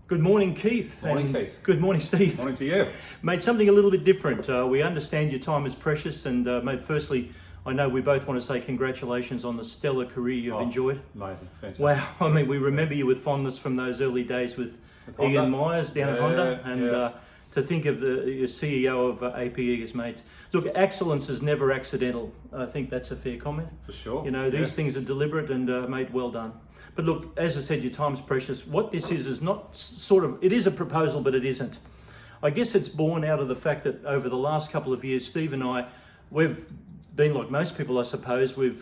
Good morning, Keith. Morning, and Keith. Good morning, Steve. Morning to you. Mate, something a little bit different. We understand your time is precious, and mate, firstly, I know we both want to say congratulations on the stellar career you've enjoyed. Amazing, fantastic. Wow, I mean, we remember you with fondness from those early days with Ian Myers down at Honda, and to think of the CEO of AP Eagers, mate. Look, excellence is never accidental. I think that's a fair comment. For sure. You know, these things are deliberate and mate, well done. But look, as I said, your time's precious. What this is not it is a proposal, but it isn't. I guess it's born out of the fact that over the last couple of years, Steve and I, we've been like most people, I suppose. We've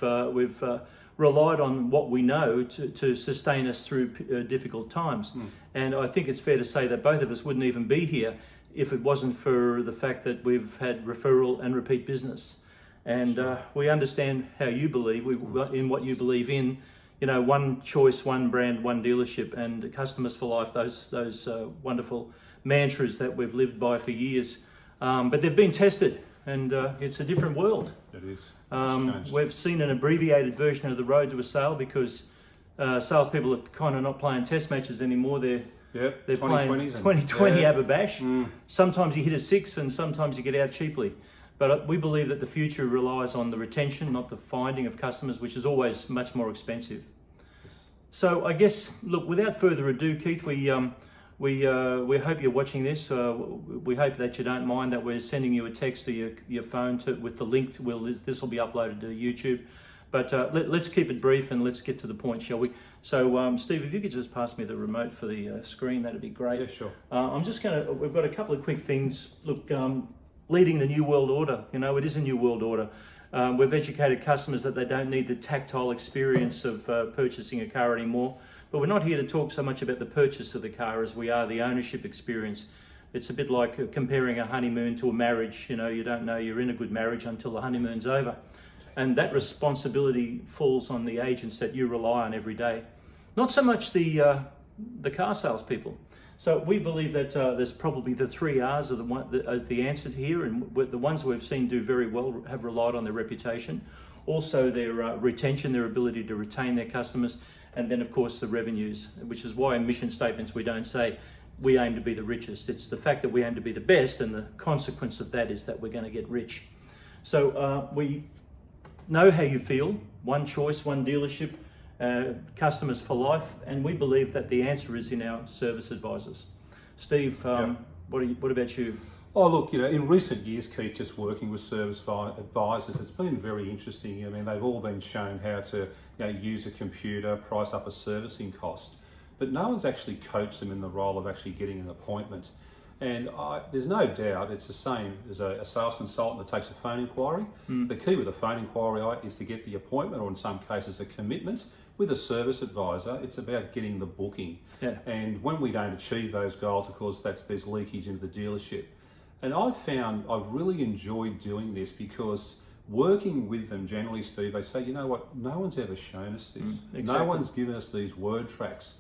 relied on what we know to sustain us through difficult times. And I think it's fair to say that both of us wouldn't even be here if it wasn't for the fact that we've had referral and repeat business. And we understand how you believe, in what you believe in. You know, one choice, one brand, one dealership, and customers for life, those wonderful mantras that we've lived by for years. But they've been tested, and it's a different world. It is. We've seen an abbreviated version of the road to a sale because salespeople are kind of not playing test matches anymore. They're playing 2020 have a bash. Sometimes you hit a 6 and sometimes you get out cheaply. But we believe that the future relies on the retention, not the finding of customers, which is always much more expensive. Yes. So I guess, look, without further ado, Keith, we hope you're watching this. We hope that you don't mind that we're sending you a text to your phone with the link. This will be uploaded to YouTube. But let's keep it brief and let's get to the point, shall we? So, Steve, if you could just pass me the remote for the screen, that'd be great. Yeah, sure. We've got a couple of quick things. Look, leading the new world order. You know, it is a new world order. We've educated customers that they don't need the tactile experience of purchasing a car anymore. But we're not here to talk so much about the purchase of the car as we are the ownership experience. It's a bit like comparing a honeymoon to a marriage. You know, you don't know you're in a good marriage until the honeymoon's over. And that responsibility falls on the agents that you rely on every day. Not so much the car salespeople. So we believe that there's probably the 3 R's are the answer here, and the ones we've seen do very well have relied on their reputation, also their retention, their ability to retain their customers, and then of course the revenues, which is why in mission statements we don't say we aim to be the richest. It's the fact that we aim to be the best, and the consequence of that is that we're going to get rich. So we know how you feel. One choice, one dealership. Customers for life, and we believe that the answer is in our service advisors. Steve, what about you? Oh, look, you know, in recent years, Keith, just working with service advisors, it's been very interesting. I mean, they've all been shown how to use a computer, price up a servicing cost, but no one's actually coached them in the role of actually getting an appointment. And there's no doubt it's the same as a sales consultant that takes a phone inquiry. The key with a phone inquiry is to get the appointment, or in some cases a commitment. With a service advisor, it's about getting the booking. And when we don't achieve those goals, of course, there's leakage into the dealership. And I've really enjoyed doing this because working with them generally, Steve, they say, you know what, no one's ever shown us this. Exactly. No one's given us these word tracks.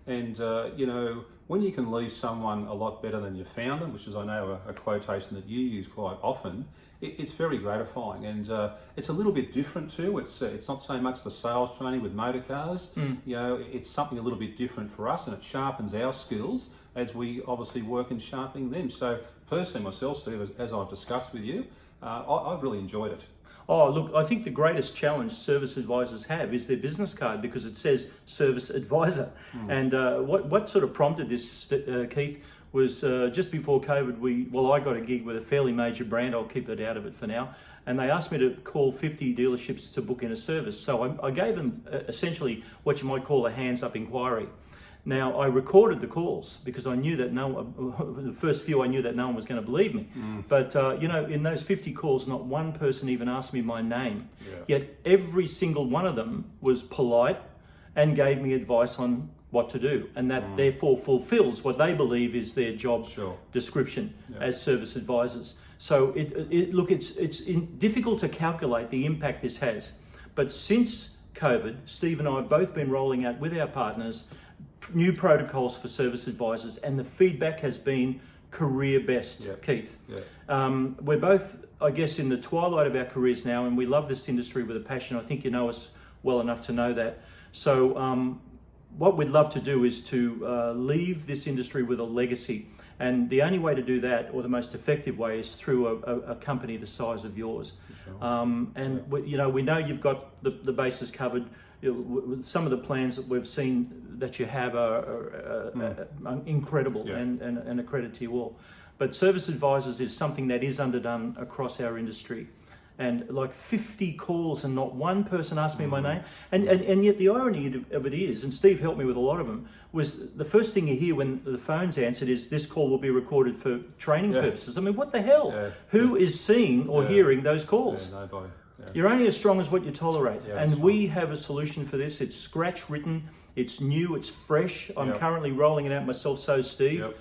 And, you know, when you can leave someone a lot better than you found them, which is, I know, a quotation that you use quite often, it's very gratifying. And it's a little bit different too. It's not so much the sales training with motor cars. You know, it's something a little bit different for us, and it sharpens our skills as we obviously work in sharpening them. So personally, myself, Steve, as I've discussed with you, I've really enjoyed it. Oh, look, I think the greatest challenge service advisors have is their business card, because it says service advisor. And what sort of prompted this, Keith, was just before COVID, I got a gig with a fairly major brand. I'll keep it out of it for now. And they asked me to call 50 dealerships to book in a service. So I gave them essentially what you might call a hands up inquiry. Now, I recorded the calls because I knew that the first few I knew that no one was going to believe me. But, you know, in those 50 calls, not one person even asked me my name. Yet every single one of them was polite and gave me advice on what to do. And that therefore fulfills what they believe is their job description as service advisors. So, it's difficult to calculate the impact this has. But since COVID, Steve and I have both been rolling out with our partners new protocols for service advisors, and the feedback has been career best, Keith. We're both, I guess, in the twilight of our careers now, and we love this industry with a passion. I think you know us well enough to know that. So what we'd love to do is to leave this industry with a legacy. And the only way to do that, or the most effective way, is through a company the size of yours. Sure. We know you've got the bases covered. Some of the plans that we've seen that you have are incredible, Yeah. and a credit to you all. But service advisors is something that is underdone across our industry. And like 50 calls and not one person asked me my name. And yet the irony of it is, and Steve helped me with a lot of them, was the first thing you hear when the phone's answered is, this call will be recorded for training purposes. I mean, what the hell? Yeah. Who is seeing or hearing those calls? Yeah, nobody. Yeah. You're only as strong as what you tolerate. Yeah, and that's we have a solution for this. It's scratch written, it's new, it's fresh. I'm currently rolling it out myself, so Steve. Yep.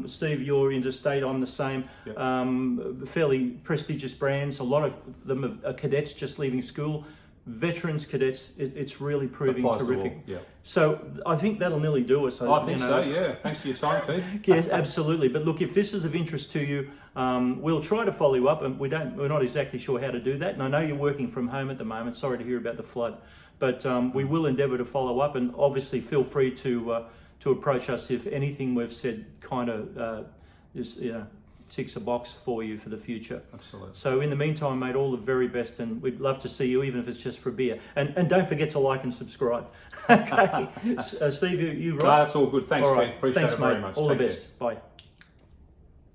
Steve, you're interstate, I'm the same. Yep. Fairly prestigious brands. A lot of them are cadets just leaving school. Veterans, cadets, it's really proving Applies to terrific. all, yeah. So I think that'll nearly do us. I think so, yeah. Thanks for your time, Keith. Yes, absolutely. But look, if this is of interest to you, we'll try to follow you up, and we're not exactly sure how to do that. And I know you're working from home at the moment. Sorry to hear about the flood, but we will endeavour to follow up, and obviously feel free to approach us if anything we've said kind of ticks a box for you for the future. Absolutely. So in the meantime, mate, all the very best, and we'd love to see you, even if it's just for a beer. And don't forget to like and subscribe. Okay, Steve, you right? No, that's all good. Thanks, All right. Keith. Appreciate Thanks, it very mate. much. All Take the care. best. Bye.